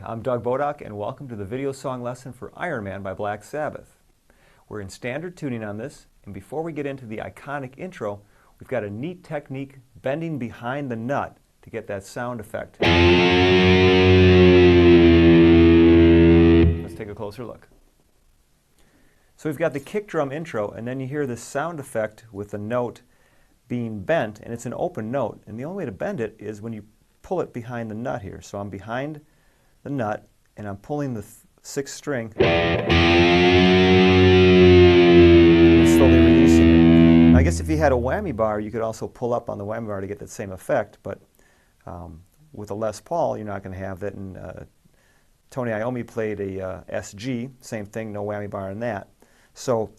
I'm Doug Bodock, and welcome to the video song lesson for Iron Man by Black Sabbath. We're in standard tuning on this, and before we get into the iconic intro, we've got a neat technique bending behind the nut to get that sound effect. Let's take a closer look. So we've got the kick drum intro, and then you hear this sound effect with the note being bent, and it's an open note, and the only way to bend it is when you pull it behind the nut here. So I'm behind the nut and I'm pulling the 6th string and slowly releasing it. Now, I guess if you had a whammy bar, you could also pull up on the whammy bar to get that same effect, but with a Les Paul, you're not going to have that. And Tony Iommi played a SG, same thing, no whammy bar in that. So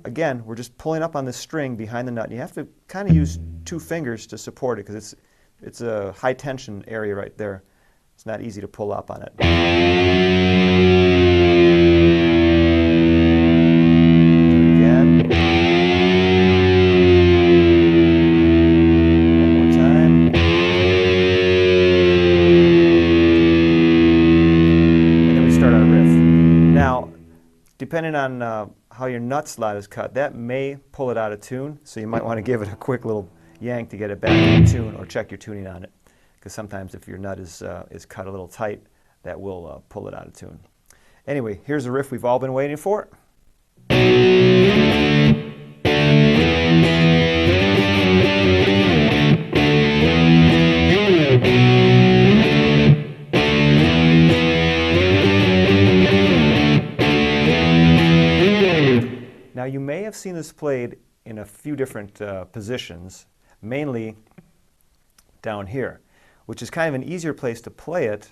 again, we're just pulling up on this string behind the nut, and you have to kind of use 2 fingers to support it because it's a high tension area right there. It's not easy to pull up on it. Again. One more time. And then we start our riff. Now, depending on how your nut slot is cut, that may pull it out of tune, so you might want to give it a quick little yank to get it back in tune, or check your tuning on it. Because sometimes if your nut is cut a little tight, that will pull it out of tune. Anyway, here's a riff we've all been waiting for. Now, you may have seen this played in a few different positions, mainly down here, which is kind of an easier place to play it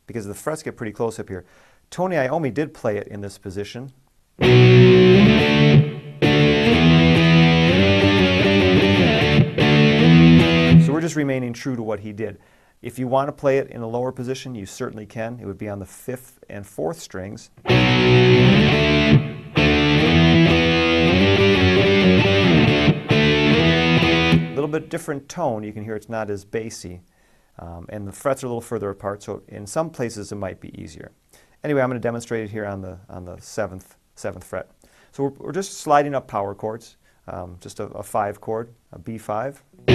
because the frets get pretty close up here. Tony Iommi did play it in this position. So we're just remaining true to what he did. If you want to play it in a lower position, you certainly can. It would be on the 5th and 4th strings. A little bit different tone. You can hear it's not as bassy. And the frets are a little further apart, so in some places it might be easier. Anyway, I'm going to demonstrate it here on the 7th fret. So we're just sliding up power chords, just a 5 chord, a B5, up to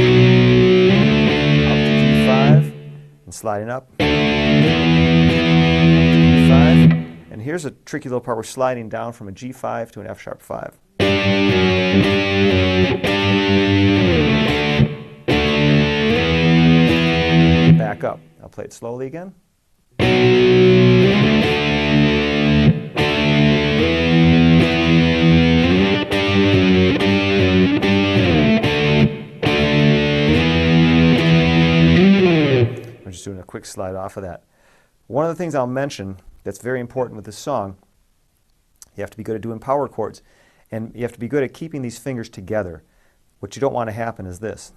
G5, and sliding up, G5. And here's a tricky little part. We're sliding down from a G5 to an F sharp 5. Back up. I'll play it slowly again. We're just doing a quick slide off of that. One of the things I'll mention that's very important with this song, you have to be good at doing power chords, and you have to be good at keeping these fingers together. What you don't want to happen is this.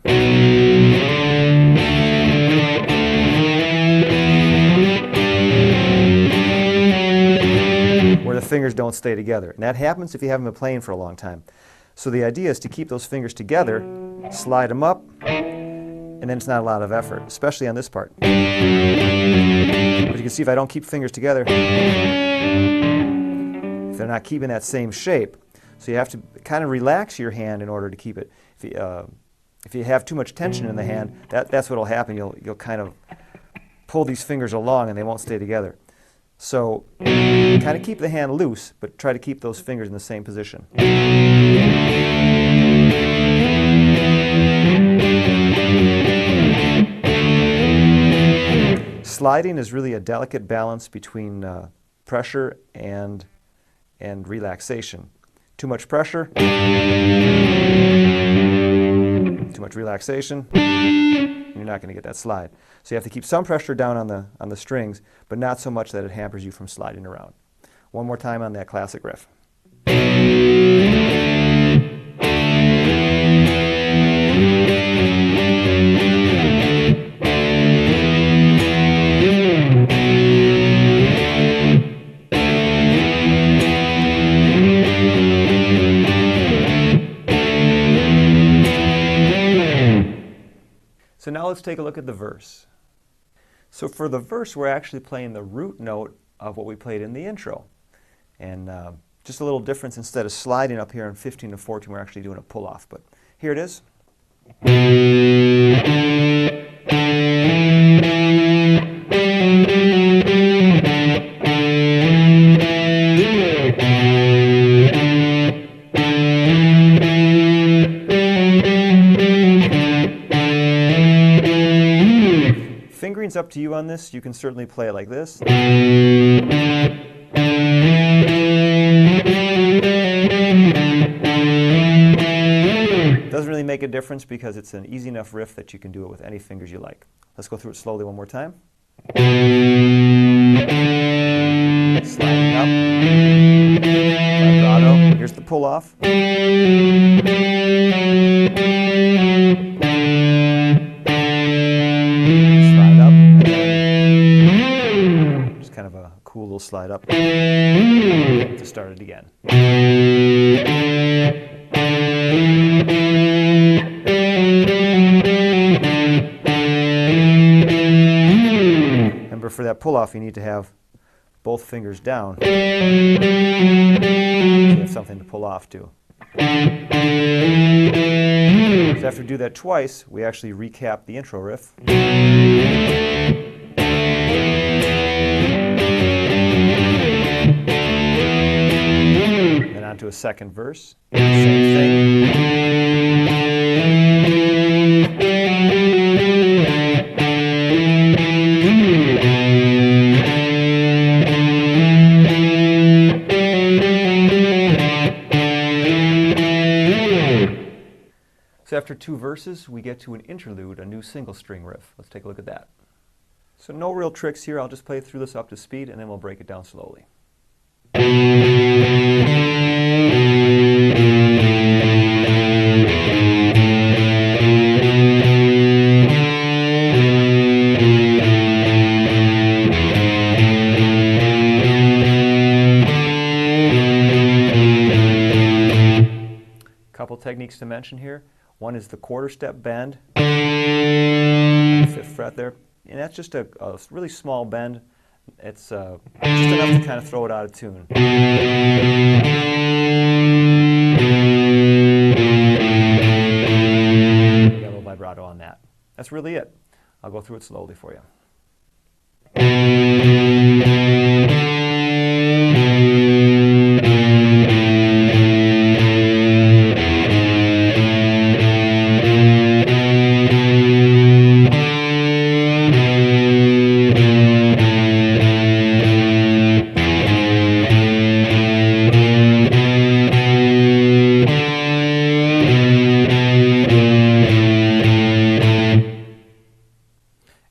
Where the fingers don't stay together. And that happens if you haven't been playing for a long time. So the idea is to keep those fingers together, slide them up, and then it's not a lot of effort, especially on this part. But you can see if I don't keep fingers together, if they're not keeping that same shape. So you have to kind of relax your hand in order to keep it. If you have too much tension in the hand, that's what will happen. You'll kind of pull these fingers along and they won't stay together. So kind of keep the hand loose, but try to keep those fingers in the same position. Sliding is really a delicate balance between pressure and relaxation. Too much pressure, too much relaxation, you're not going to get that slide. So you have to keep some pressure down on the strings, but not so much that it hampers you from sliding around. One more time on that classic riff. So now let's take a look at the verse. So for the verse, we're actually playing the root note of what we played in the intro. And just a little difference, instead of sliding up here in 15 to 14, we're actually doing a pull-off. But here it is. Fingering's up to you on this. You can certainly play it like this. Doesn't really make a difference because it's an easy enough riff that you can do it with any fingers you like. Let's go through it slowly one more time. Sliding up. Vibrato. Here's the pull off. Slide up. Just kind of a cool little slide up to start it again. Remember, for that pull-off, you need to have both fingers down so you have something to pull off to. So after we do that twice, we actually recap the intro riff. Then on to a second verse. Same thing. So after two verses, we get to an interlude, a new single string riff. Let's take a look at that. So no real tricks here. I'll just play through this up to speed and then we'll break it down slowly. Couple techniques to mention here. One is the quarter step bend, 5th fret there, and that's just a really small bend. It's just enough to kind of throw it out of tune. You got a little vibrato on that. That's really it. I'll go through it slowly for you.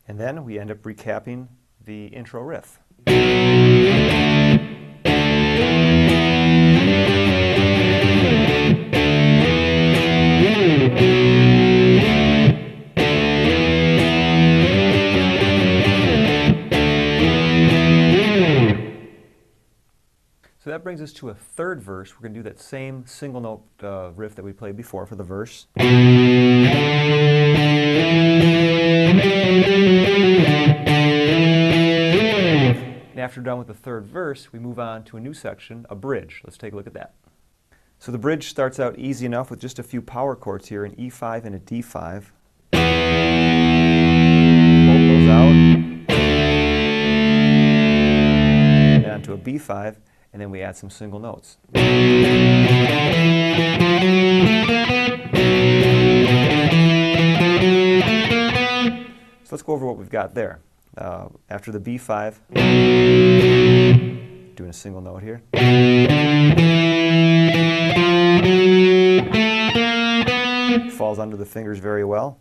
And then we end up recapping the intro riff. So that brings us to a third verse. We're going to do that same single note riff that we played before for the verse. And after we're done with the third verse, we move on to a new section, a bridge. Let's take a look at that. So the bridge starts out easy enough with just a few power chords here, an E5 and a D5. Hold those out. And onto a B5, and then we add some single notes. So let's go over what we've got there. After the B5, doing a single note here. Falls under the fingers very well.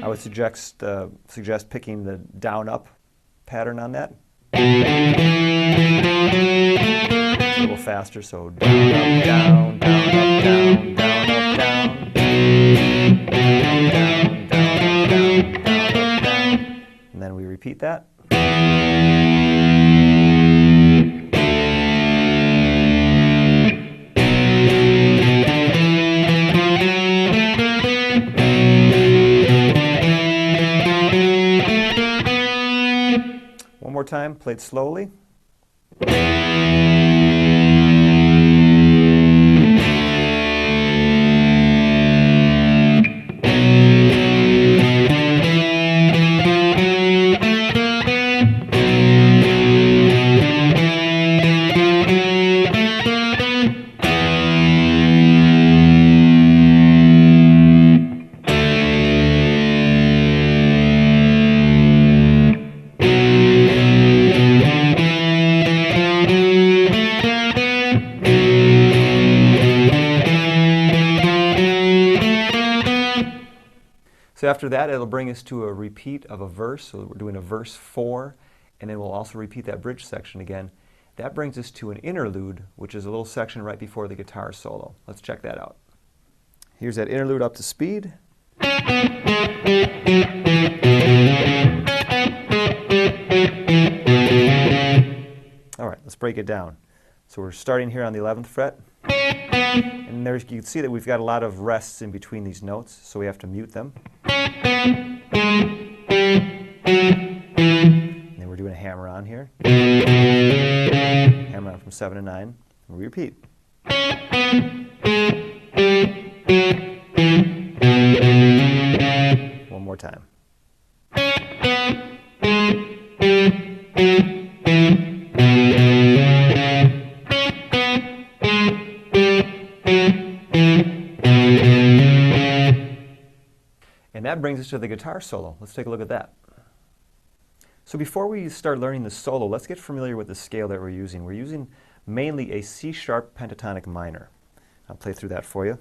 I would suggest picking the down-up pattern on that. It's a little faster, so down, up, down, down, up, down, down, up, down. And then we repeat that. time, played slowly. So after that, it'll bring us to a repeat of a verse. So we're doing a verse 4, and then we'll also repeat that bridge section again. That brings us to an interlude, which is a little section right before the guitar solo. Let's check that out. Here's that interlude up to speed. All right, let's break it down. So we're starting here on the 11th fret. And there you can see that we've got a lot of rests in between these notes, so we have to mute them. And then we're doing a hammer on here. Hammer on from 7 to 9. And we repeat. One more time. And that brings us to the guitar solo. Let's take a look at that. So before we start learning the solo, let's get familiar with the scale that we're using. We're using mainly a C-sharp pentatonic minor. I'll play through that for you.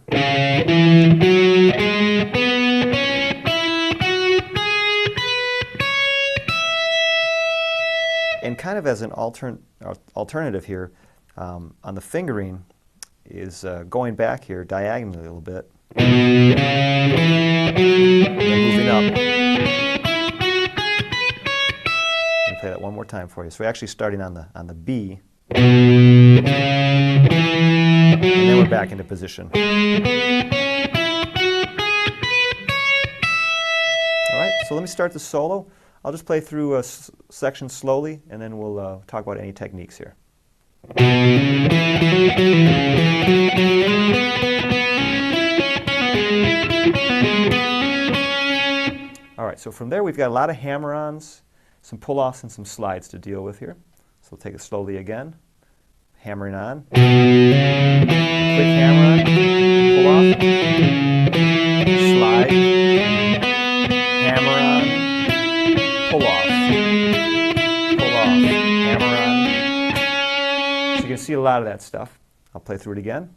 And kind of as an alternative here, on the fingering is going back here diagonally a little bit. And moving up. Let me play that one more time for you. So we're actually starting on the B, and then we're back into position. All right, so let me start the solo. I'll just play through a section slowly, and then we'll talk about any techniques here. All right, so from there we've got a lot of hammer-ons, some pull-offs, and some slides to deal with here. So we'll take it slowly again. Hammering on. Quick hammer-on, pull-off, slide, hammer-on, pull-off, pull-off, hammer-on. So you can see a lot of that stuff. I'll play through it again.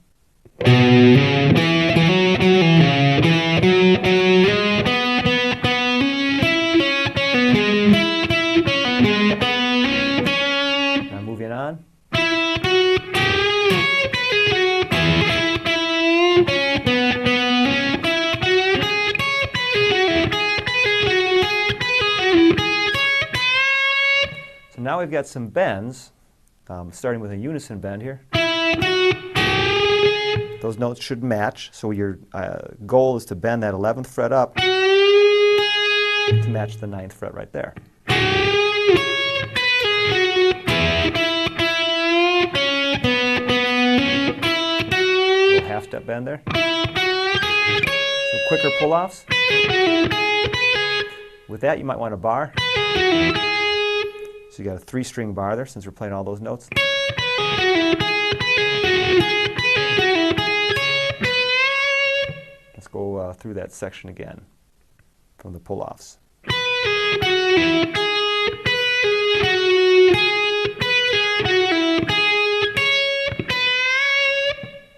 Now moving on. So now we've got some bends, starting with a unison bend here. Those notes should match, so your goal is to bend that 11th fret up to match the 9th fret right there. A little half-step bend there. Some quicker pull-offs. With that, you might want a bar. So you got a 3-string bar there, since we're playing all those notes. Let's go through that section again from the pull-offs.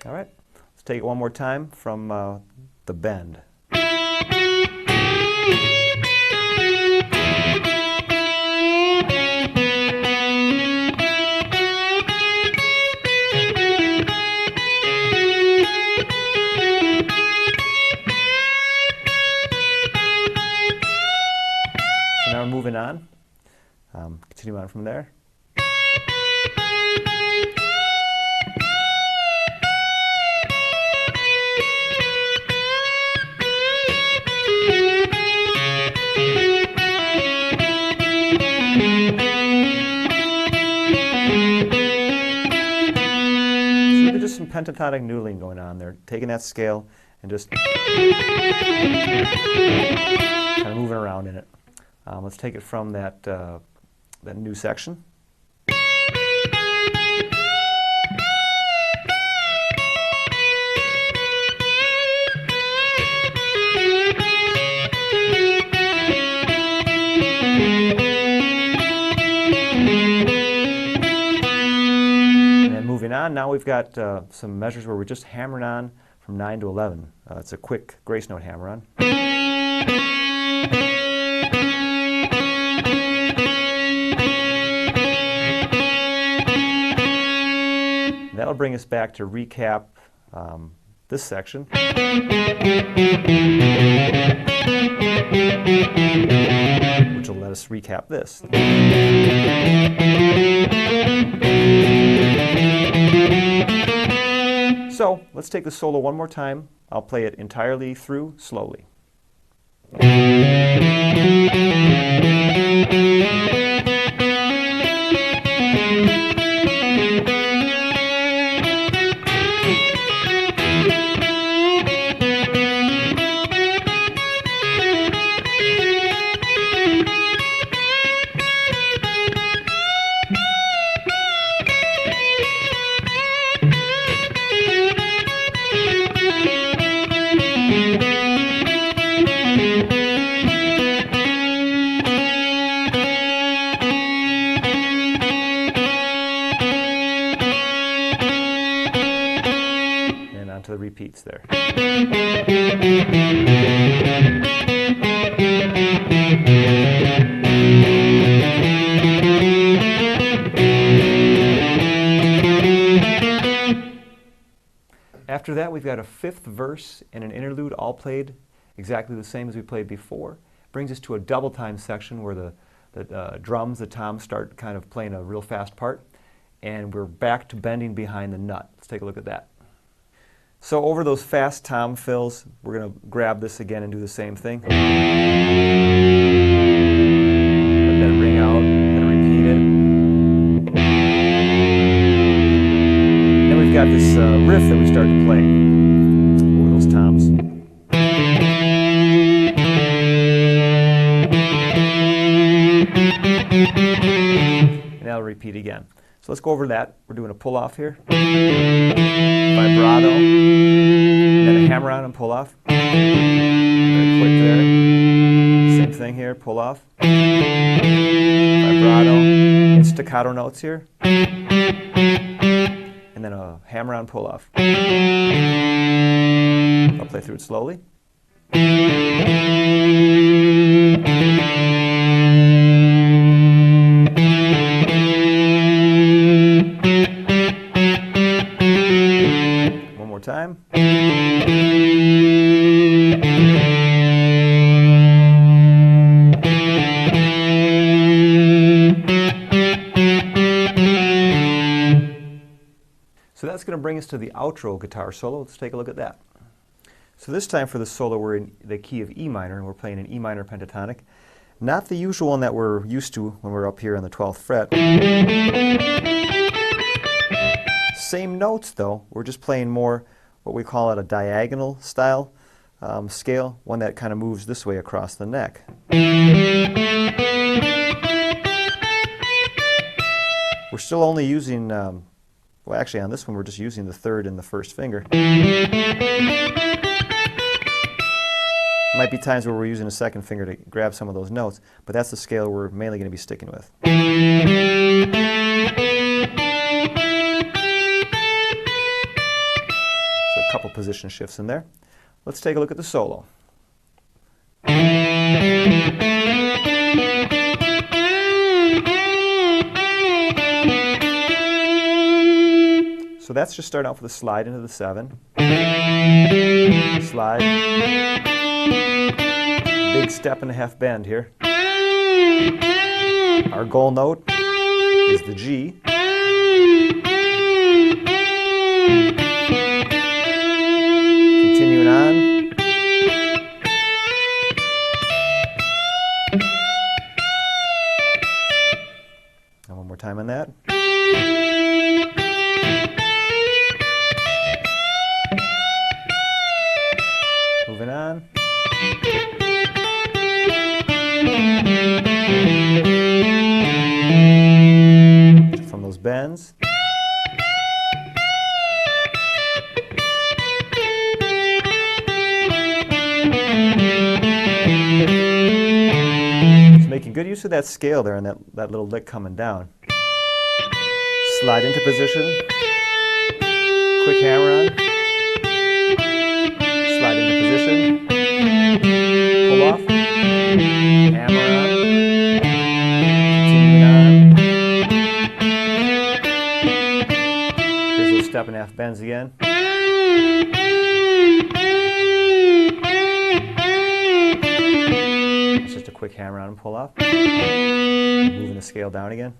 All right, let's take it one more time from the bend. Now we're moving on. Continue on from there. pentatonic noodling going on there, taking that scale and just kind of moving around in it. Let's take it from that, that new section. Moving on, now we've got some measures where we're just hammering on from 9 to 11. It's a quick grace note hammer on. That'll bring us back to recap this section. Which will let us recap this. So let's take the solo one more time. I'll play it entirely through slowly. To the repeats there. After that, we've got a fifth verse and an interlude, all played exactly the same as we played before. Brings us to a double time section where the drums, the toms, start kind of playing a real fast part, and we're back to bending behind the nut. Let's take a look at that. So over those fast tom fills, we're going to grab this again and do the same thing. Let that ring out, then repeat it. Then we've got this riff that we start to play over those toms. And that'll repeat again. So let's go over that. We're doing a pull off here. Vibrato, and then a hammer on and pull off. Very quick there. Same thing here, pull off. Vibrato, and staccato notes here. And then a hammer on, pull off. I'll play through it slowly. Time. So that's going to bring us to the outro guitar solo. Let's take a look at that. So this time for the solo we're in the key of E minor, and we're playing an E minor pentatonic. Not the usual one that we're used to when we're up here on the 12th fret. Same notes though, we're just playing more what we call it a diagonal style scale, one that kind of moves this way across the neck. We're still only using, well actually on this one we're just using the third and the first finger. Might be times where we're using a second finger to grab some of those notes, but that's the scale we're mainly going to be sticking with. Couple position shifts in there. Let's take a look at the solo. So that's just starting out with a slide into the 7. Slide. Big step and a half bend here. Our goal note is the G. Continuing on. And one more time on that. Making good use of that scale there and that little lick coming down. Slide into position. Quick hammer on. Slide into position. Pull off. Hammer on. Continue on. Here's those step and half bends again. It's just a quick hammer on and pull off. Moving the scale down again.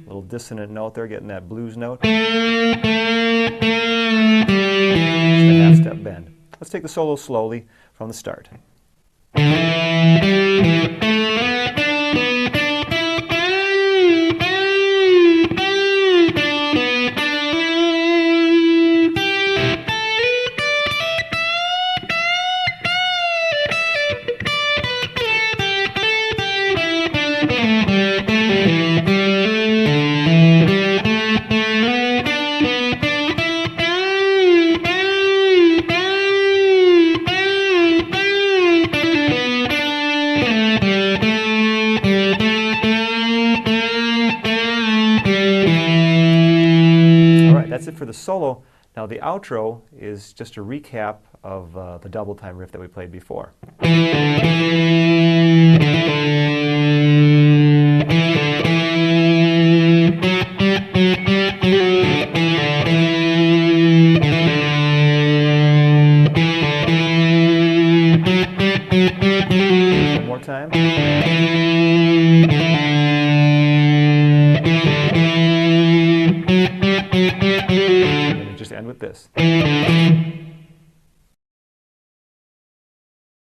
Little dissonant note there, getting that blues note. Just a half step bend. Let's take the solo slowly from the start. That's it for the solo. Now the outro is just a recap of the double time riff that we played before. One more time. Just end with this.